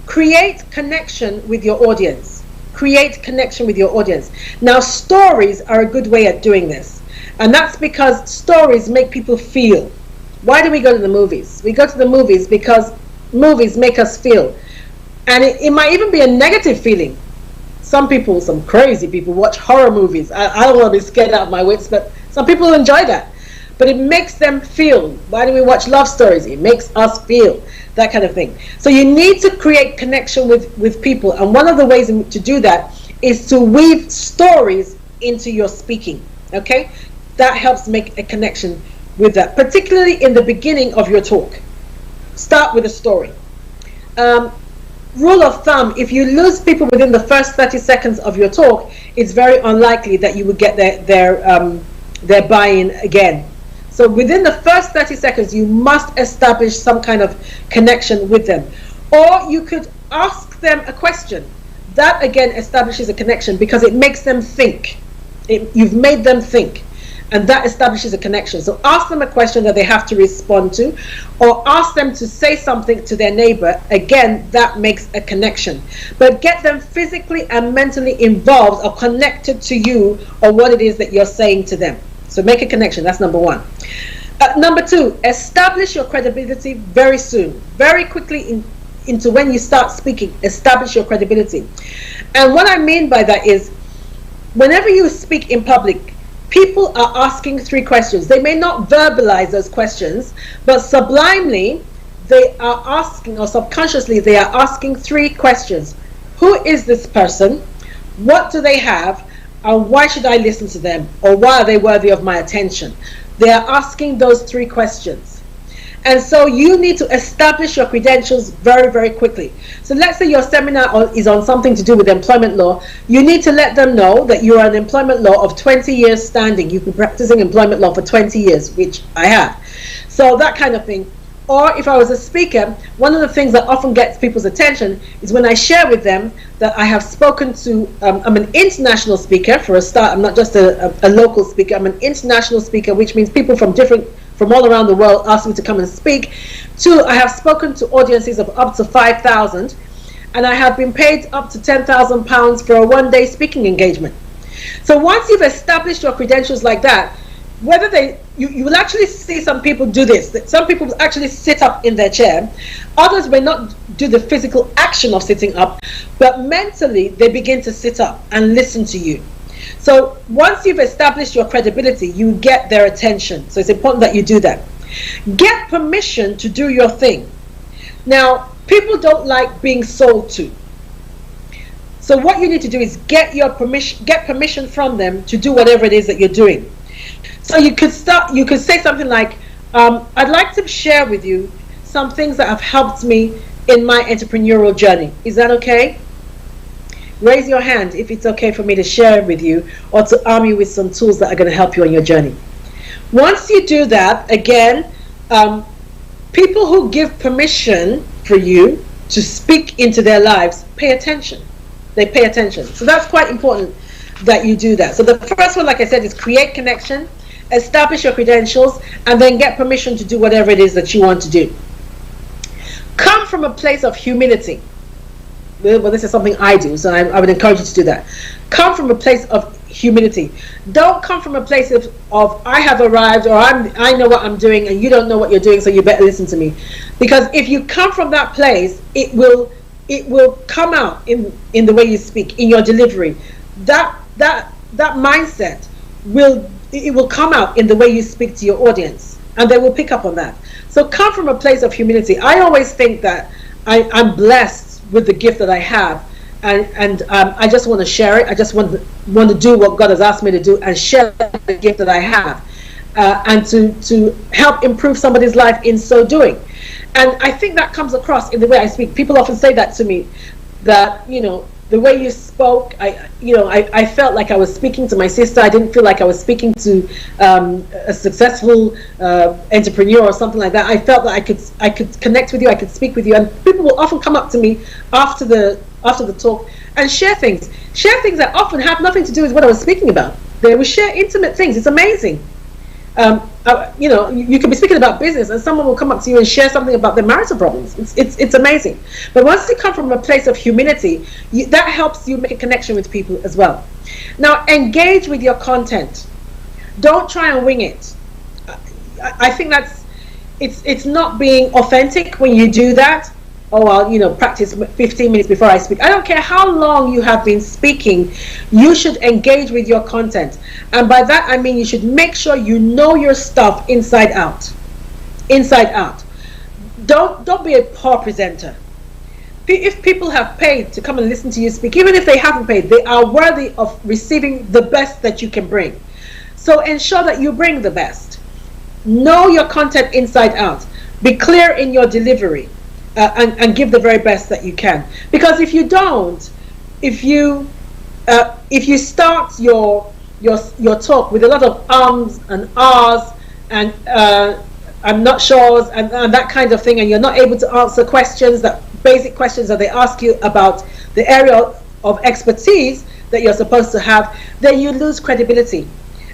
create connection with your audience. Create connection with your audience. Now, stories are a good way at doing this, and that's because stories make people feel. Why do we go to the movies? We go to the movies because movies make us feel. And it might even be a negative feeling. Some people, some crazy people, watch horror movies. I don't want to be scared out of my wits, but some people enjoy that. But it makes them feel. Why do we watch love stories? It makes us feel, that kind of thing. So you need to create connection with people. And one of the ways to do that is to weave stories into your speaking. Okay? That helps make a connection with that, particularly in the beginning of your talk. Start with a story. Rule of thumb, if you lose people within the first 30 seconds of your talk, it's very unlikely that you would get their buy-in again. So within the first 30 seconds, you must establish some kind of connection with them. Or you could ask them a question. That again establishes a connection because it makes them think. You've made them think. And that establishes a connection. So ask them a question that they have to respond to, or ask them to say something to their neighbor. Again, that makes a connection. But get them physically and mentally involved or connected to you or what it is that you're saying to them. So make a connection. That's number one. Number two, establish your credibility very soon, very quickly into when you start speaking. Establish your credibility. And what I mean by that is, whenever you speak in public, people are asking three questions. They may not verbalize those questions, but sublimely they are asking, or subconsciously they are asking three questions. Who is this person? What do they have? And why should I listen to them? Or why are they worthy of my attention? They are asking those three questions. And so you need to establish your credentials very, very quickly. So let's say your seminar is on something to do with employment law. You need to let them know that you are an employment law of 20 years standing. You've been practicing employment law for 20 years, which I have. So that kind of thing. Or if I was a speaker, one of the things that often gets people's attention is when I share with them that I have spoken to, I'm an international speaker for a start. I'm not just a local speaker. I'm an international speaker, which means people from all around the world ask me to come and speak. Two, I have spoken to audiences of up to 5,000, and I have been paid up to £10,000 for a one-day speaking engagement. So once you've established your credentials like that, whether you will actually see some people do this. That some people will actually sit up in their chair. Others may not do the physical action of sitting up, but mentally they begin to sit up and listen to you. So once you've established your credibility, you get their attention. So it's important that you do that. Get permission to do your thing. Now, people don't like being sold to. So what you need to do is get permission from them to do whatever it is that you're doing. So you could say something like, I'd like to share with you some things that have helped me in my entrepreneurial journey. Is that okay? Raise your hand if it's okay for me to share with you or to arm you with some tools that are going to help you on your journey. Once you do that, again, people who give permission for you to speak into their lives pay attention. They pay attention. So that's quite important that you do that. So the first one, like I said, is create connection, establish your credentials, and then get permission to do whatever it is that you want to do. Come from a place of humility. Well, this is something I do, so I would encourage you to do that. Come from a place of humility. Don't come from a place of I have arrived, or I know what I'm doing and you don't know what you're doing, so you better listen to me. Because if you come from that place, it will come out in the way you speak, in your delivery. That mindset will come out in the way you speak to your audience, and they will pick up on that. So come from a place of humility. I always think that I'm blessed with the gift that I have, and I just want to share it. I just want to do what God has asked me to do and share the gift that I have. and to help improve somebody's life in so doing. And I think that comes across in the way I speak. People often say that to me, that, you know, the way you spoke, I felt like I was speaking to my sister. I didn't feel like I was speaking to a successful entrepreneur or something like that. I felt that I could connect with you, I could speak with you, and people will often come up to me after the talk and share things that often have nothing to do with what I was speaking about. They will share intimate things. It's amazing. You know, you could be speaking about business and someone will come up to you and share something about their marital problems. It's amazing. But once you come from a place of humility, that helps you make a connection with people as well. Now, engage with your content. Don't try and wing it. I think it's not being authentic when you do that. Oh, I'll, you know, practice 15 minutes before I speak. I don't care how long you have been speaking, you should engage with your content. And by that I mean you should make sure you know your stuff inside out. Inside out. Don't be a poor presenter. If people have paid to come and listen to you speak, even if they haven't paid, they are worthy of receiving the best that you can bring. So ensure that you bring the best. Know your content inside out. Be clear in your delivery. And give the very best that you can. Because if you don't, if you start your talk with a lot of ums and ahs and I'm not sure and that kind of thing, and you're not able to answer questions, that basic questions that they ask you about the area of expertise that you're supposed to have, then you lose credibility,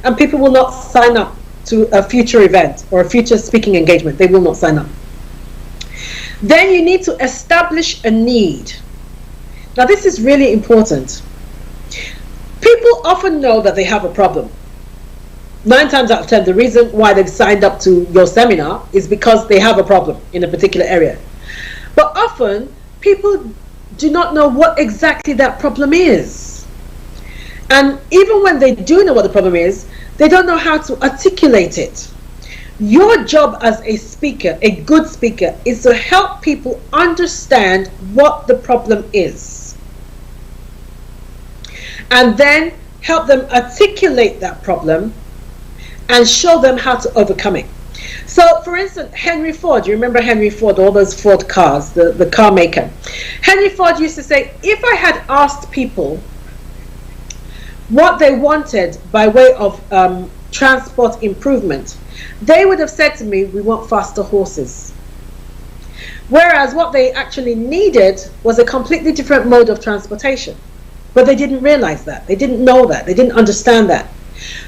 and people will not sign up to a future event or a future speaking engagement. They will not sign up. Then you need to establish a need. Now this is really important. People often know that they have a problem. 9 times out of 10, the reason why they've signed up to your seminar is because they have a problem in a particular area. But often, people do not know what exactly that problem is. And even when they do know what the problem is, they don't know how to articulate it. Your job as a speaker, a good speaker, is to help people understand what the problem is. And then help them articulate that problem and show them how to overcome it. So, for instance, Henry Ford, you remember Henry Ford, all those Ford cars, the car maker. Henry Ford used to say, if I had asked people what they wanted by way of transport improvement, they would have said to me, we want faster horses. Whereas what they actually needed was a completely different mode of transportation. But they didn't realize that. They didn't know that. They didn't understand that.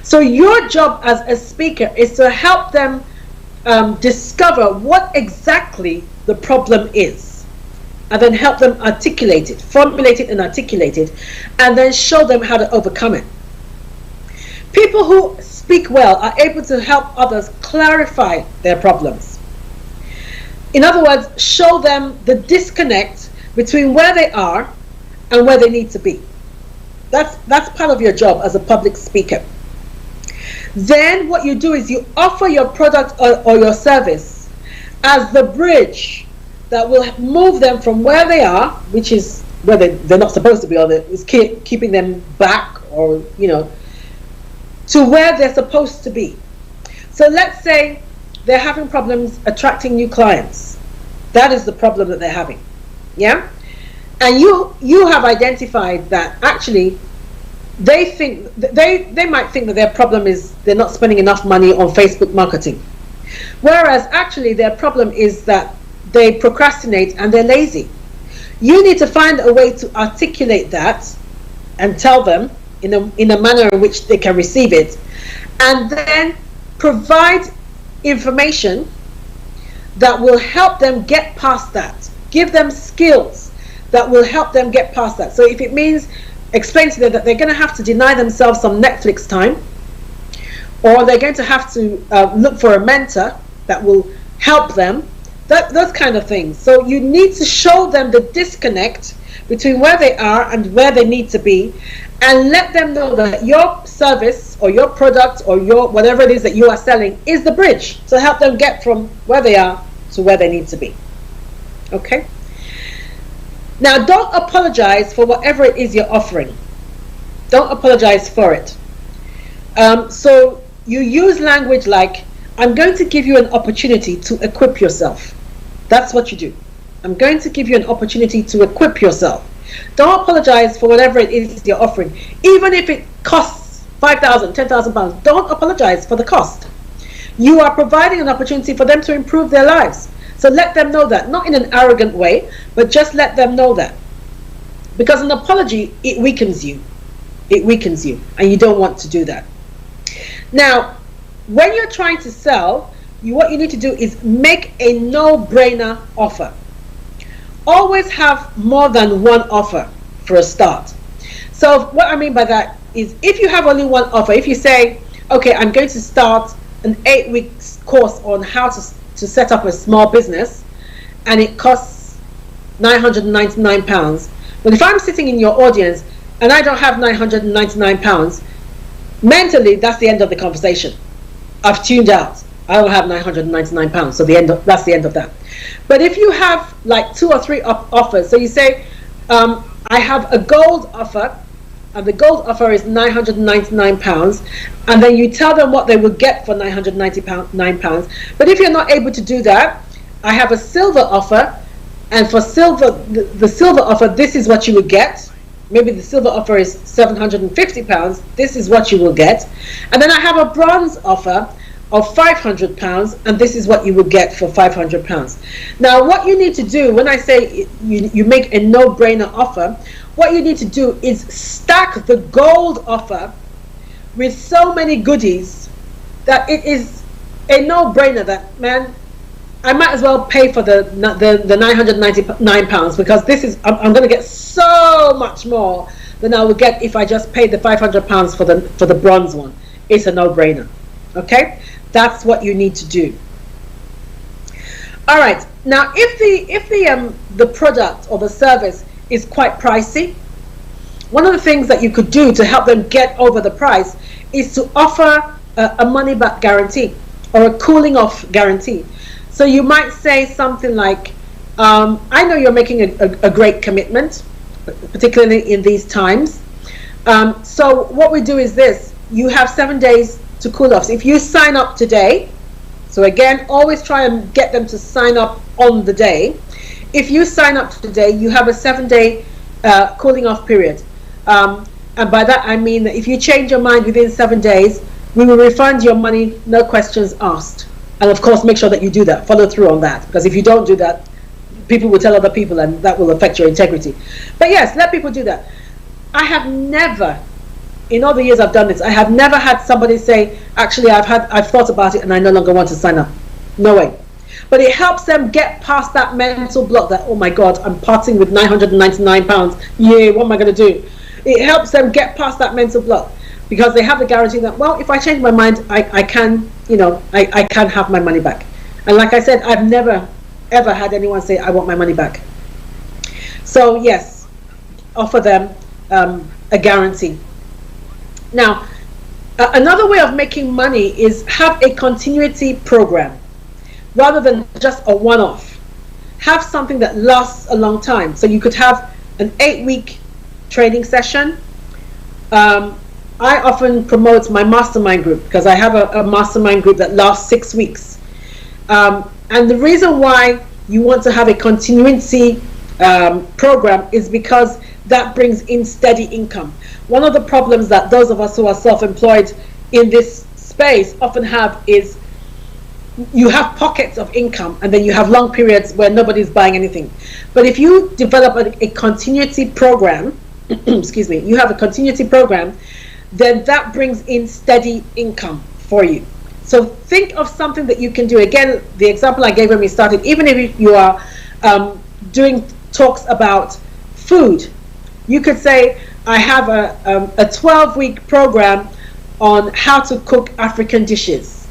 So your job as a speaker is to help them discover what exactly the problem is. And then help them articulate it, formulate it and articulate it, and then show them how to overcome it. People who speak well are able to help others clarify their problems. In other words, show them the disconnect between where they are and where they need to be. That's part of your job as a public speaker. Then what you do is you offer your product or your service as the bridge that will move them from where they are, which is where they're not supposed to be, or is keeping them back, or, you know, to where they're supposed to be. So let's say they're having problems attracting new clients. That is the problem that they're having. Yeah? And you have identified that actually they think they might think that their problem is they're not spending enough money on Facebook marketing. Whereas actually their problem is that they procrastinate and they're lazy. You need to find a way to articulate that and tell them in a manner in which they can receive it, and then provide information that will help them get past that. Give them skills that will help them get past that. So if it means explain to them that they're going to have to deny themselves some Netflix time, or they're going to have to look for a mentor that will help them, those kind of things. So you need to show them the disconnect between where they are and where they need to be, and let them know that your service or your product or your whatever it is that you are selling is the bridge to help them get from where they are to where they need to be. Okay? Now, don't apologize for whatever it is you're offering. Don't apologize for it. So you use language like, I'm going to give you an opportunity to equip yourself. That's what you do. I'm going to give you an opportunity to equip yourself. Don't apologize for whatever it is you're offering. Even if it costs 5,000, 10,000 pounds, don't apologize for the cost. You are providing an opportunity for them to improve their lives. So let them know that, not in an arrogant way, but just let them know that. Because an apology, it weakens you. It weakens you, and you don't want to do that. Now, when you're trying to sell, what you need to do is make a no-brainer offer. Always have more than one offer for a start. So what I mean by that is, if you have only one offer, if you say, okay, I'm going to start an 8-week course on how to set up a small business, and it costs £999. But if I'm sitting in your audience and I don't have £999, mentally that's the end of the conversation. I've tuned out. I don't have £999, so that's the end of that. But if you have like 2 or 3 offers, so you say, I have a gold offer, and the gold offer is £999, and then you tell them what they will get for £999. But if you're not able to do that, I have a silver offer, and for silver, the silver offer, this is what you will get. Maybe the silver offer is £750. This is what you will get. And then I have a bronze offer of £500, and this is what you will get for £500. Now, what you need to do, when I say you make a no-brainer offer, what you need to do is stack the gold offer with so many goodies that it is a no-brainer that, man, I might as well pay for the £999, because this is, I'm going to get so much more than I would get if I just paid the £500 for the bronze one. It's a no-brainer. Okay, that's what you need to do. All right. Now, if the product or the service is quite pricey, one of the things that you could do to help them get over the price is to offer a money-back guarantee or a cooling-off guarantee. So you might say something like, I know you're making a great commitment, particularly in these times. So what we do is this: you have 7 days to cool off. So if you sign up today, so again, always try and get them to sign up on the day. If you sign up today, you have a 7-day cooling off period. And by that I mean that if you change your mind within 7 days, we will refund your money, no questions asked. And of course, make sure that you do that, follow through on that, because if you don't do that, people will tell other people, and that will affect your integrity. But yes, let people do that. I have never, in all the years I've done this, I have never had somebody say, actually, I've thought about it and I no longer want to sign up. No way. But it helps them get past that mental block that, oh my God, I'm parting with £999. Yeah, what am I going to do? It helps them get past that mental block, because they have the guarantee that, well, if I change my mind, I can, I can have my money back. And like I said, I've never, ever had anyone say, I want my money back. So yes, offer them a guarantee. Now, another way of making money is have a continuity program rather than just a one-off. Have something that lasts a long time. So you could have an 8-week training session. I often promote my mastermind group, because I have a mastermind group that lasts 6 weeks. And the reason why you want to have a continuity program is because that brings in steady income. One of the problems that those of us who are self-employed in this space often have is you have pockets of income, and then you have long periods where nobody's buying anything. But if you develop a continuity program, excuse me, you have a continuity program, then that brings in steady income for you. So think of something that you can do. Again, the example I gave when we started, even if you are doing talks about food, you could say, I have a 12-week program on how to cook African dishes.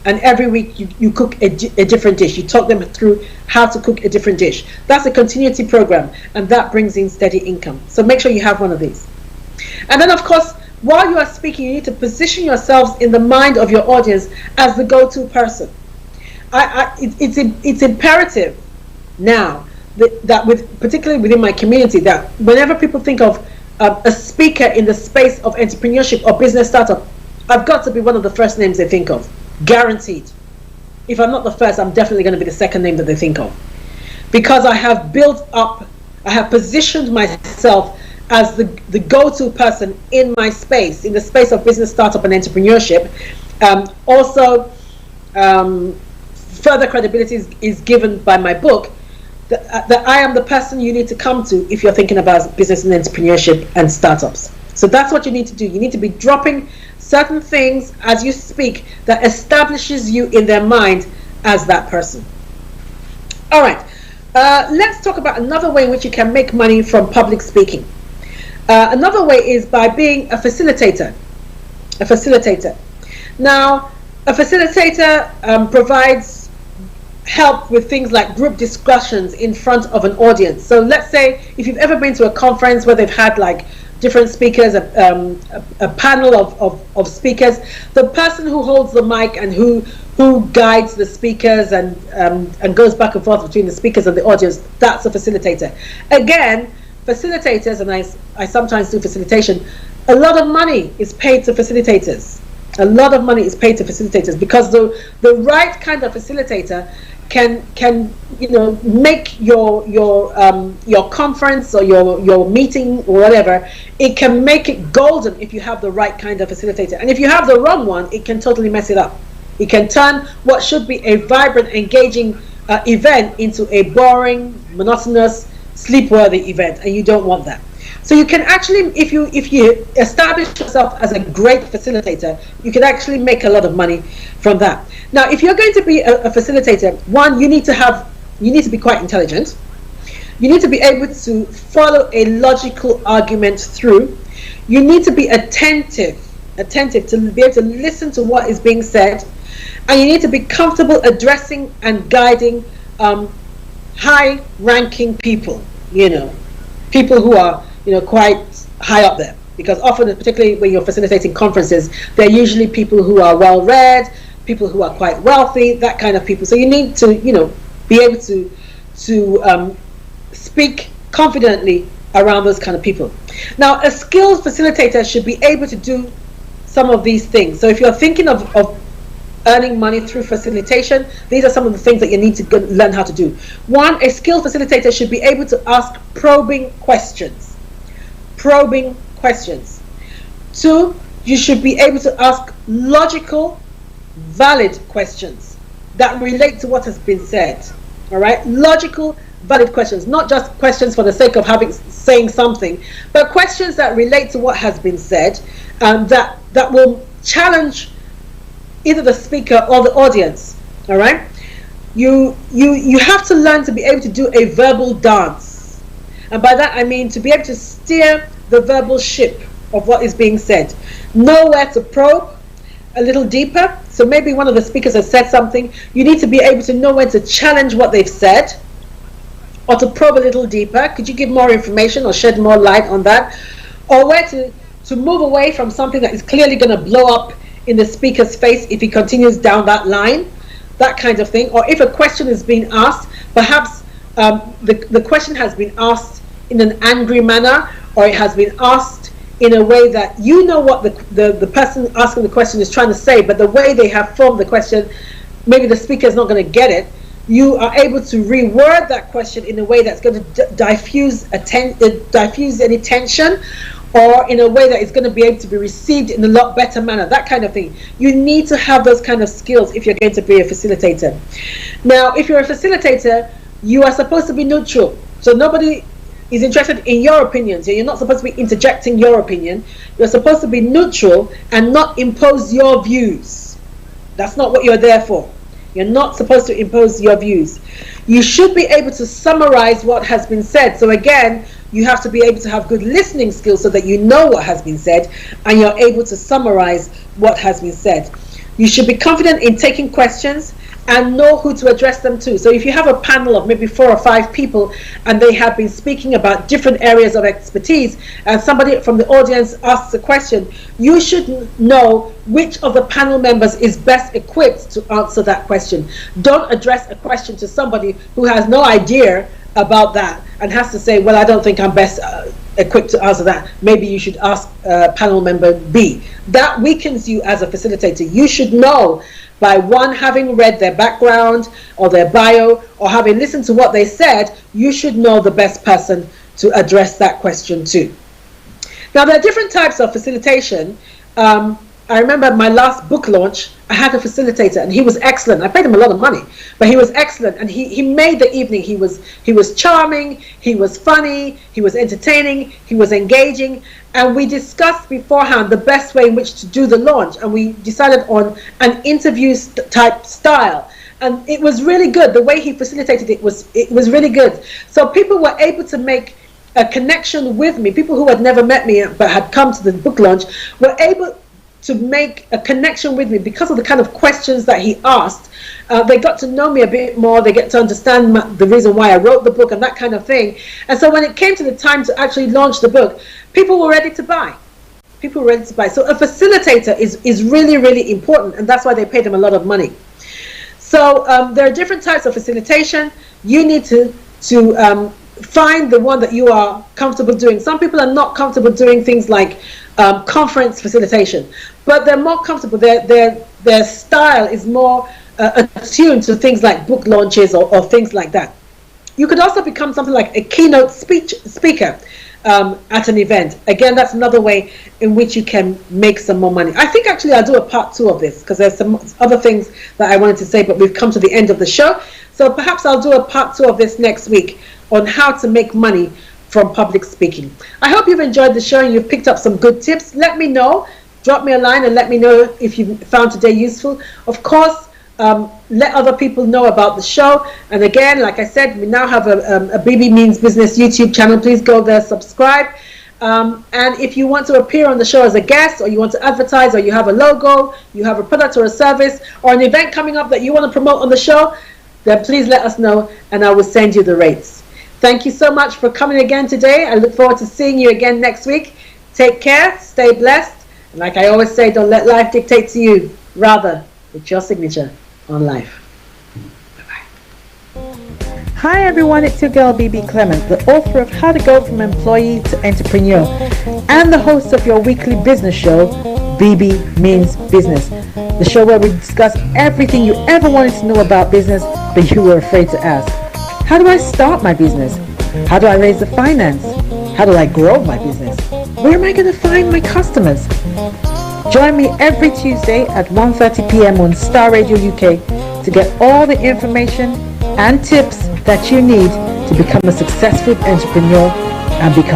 And every week you cook a different dish. You talk them through how to cook a different dish. That's a continuity program, and that brings in steady income. So make sure you have one of these. And then, of course, while you are speaking, you need to position yourselves in the mind of your audience as the go-to person. It's imperative now that particularly within my community, that whenever people think of a speaker in the space of entrepreneurship or business startup, I've got to be one of the first names they think of. Guaranteed. If I'm not the first, I'm definitely going to be the second name that they think of. Because I have built up, I have positioned myself as the go-to person in my space, in the space of business, startup, and entrepreneurship. Also, further credibility is given by my book, that I am the person you need to come to if you're thinking about business and entrepreneurship and startups. So that's what you need to do. You need to be dropping certain things as you speak that establishes you in their mind as that person. All right, let's talk about another way in which you can make money from public speaking. Another way is by being a facilitator. A facilitator. Now, a facilitator provides help with things like group discussions in front of an audience. So let's say if you've ever been to a conference where they've had like different speakers, a panel of speakers, the person who holds the mic and who guides the speakers and goes back and forth between the speakers and the audience, that's a facilitator. Again, facilitators, and I sometimes do facilitation, a lot of money is paid to facilitators. A lot of money is paid to facilitators because the right kind of facilitator can make your conference or your meeting or whatever, it can make it golden if you have the right kind of facilitator. And if you have the wrong one, it can totally mess it up. It can turn what should be a vibrant, engaging event into a boring, monotonous, sleep-worthy event, and you don't want that. So you can actually, if you establish yourself as a great facilitator, you can actually make a lot of money from that. Now, if you're going to be a facilitator, one, you need to be quite intelligent. You need to be able to follow a logical argument through. You need to be attentive to be able to listen to what is being said, and you need to be comfortable addressing and guiding high-ranking people. People who are quite high up there, because often, particularly when you're facilitating conferences, they're usually people who are well-read, people who are quite wealthy, that kind of people. So you need to be able to speak confidently around those kind of people. Now, a skilled facilitator should be able to do some of these things. So if you're thinking of earning money through facilitation, these are some of the things that you need to learn how to do. One, a skilled facilitator should be able to ask probing questions. Probing questions. Two, you should be able to ask logical, valid questions that relate to what has been said. All right, logical, valid questions, not just questions for the sake of saying something, but questions that relate to what has been said, that will challenge either the speaker or the audience. All right, you have to learn to be able to do a verbal dance, and by that I mean to be able to steer the verbal ship of what is being said. Know where to probe a little deeper. So maybe one of the speakers has said something, you need to be able to know when to challenge what they've said, or to probe a little deeper. Could you give more information or shed more light on that? Or where to move away from something that is clearly going to blow up in the speaker's face if he continues down that line, that kind of thing. Or if a question is being asked, perhaps the question has been asked in an angry manner, or it has been asked in a way that what the person asking the question is trying to say, but the way they have formed the question, maybe the speaker is not going to get it. You are able to reword that question in a way that's going to diffuse any tension, or in a way that is going to be able to be received in a lot better manner, that kind of thing. You need to have those kind of skills if you're going to be a facilitator. Now, if you're a facilitator, you are supposed to be neutral. So nobody is interested in your opinion. So you're not supposed to be interjecting your opinion. You're supposed to be neutral and not impose your views. That's not what you're there for. You're not supposed to impose your views. You should be able to summarize what has been said. So again, you have to be able to have good listening skills so that you know what has been said and you're able to summarize what has been said. You should be confident in taking questions and know who to address them to. So if you have a panel of maybe 4 or 5 people and they have been speaking about different areas of expertise, and somebody from the audience asks a question, you should know which of the panel members is best equipped to answer that question. Don't address a question to somebody who has no idea about that and has to say, well, I don't think I'm best equipped to answer that, maybe you should ask panel member B. That weakens you as a facilitator. You should know by one, having read their background or their bio, or having listened to what they said, you should know the best person to address that question to. Now, there are different types of facilitation. I remember my last book launch, I had a facilitator, and he was excellent. I paid him a lot of money, but he was excellent, and he made the evening. He was charming, he was funny, he was entertaining, he was engaging, and we discussed beforehand the best way in which to do the launch, and we decided on an interview type style. And it was really good. The way he facilitated it was really good. So people were able to make a connection with me. People who had never met me but had come to the book launch were able to make a connection with me because of the kind of questions that he asked. They got to know me a bit more. They get to understand the reason why I wrote the book and that kind of thing. And so when it came to the time to actually launch the book, people were ready to buy. People were ready to buy. So a facilitator is really, really important, and that's why they paid him a lot of money. So there are different types of facilitation. You need to find the one that you are comfortable doing. Some people are not comfortable doing things like conference facilitation, but they're more comfortable. Their style is more attuned to things like book launches or things like that. You could also become something like a keynote speaker at an event. Again, that's another way in which you can make some more money. I think actually I'll do a part 2 of this because there's some other things that I wanted to say, but we've come to the end of the show. So perhaps I'll do a part 2 of this next week on how to make money from public speaking. I hope you've enjoyed the show and you've picked up some good tips. Let me know. Drop me a line and let me know if you found today useful. Of course, let other people know about the show. And again, like I said, we now have a BB Means Business YouTube channel. Please go there, subscribe. And if you want to appear on the show as a guest, or you want to advertise, or you have a logo, you have a product or a service, or an event coming up that you want to promote on the show, then please let us know and I will send you the rates. Thank you so much for coming again today. I look forward to seeing you again next week. Take care, stay blessed, and like I always say, don't let life dictate to you. Rather, it's your signature on life. Bye-bye. Hi everyone, it's your girl Bebe Clement, the author of How to Go from Employee to Entrepreneur, and the host of your weekly business show, BB Means Business, the show where we discuss everything you ever wanted to know about business but you were afraid to ask. How do I start my business? How do I raise the finance? How do I grow my business? Where am I going to find my customers? Join me every Tuesday at 1:30 p.m. on Star Radio UK to get all the information and tips that you need to become a successful entrepreneur and become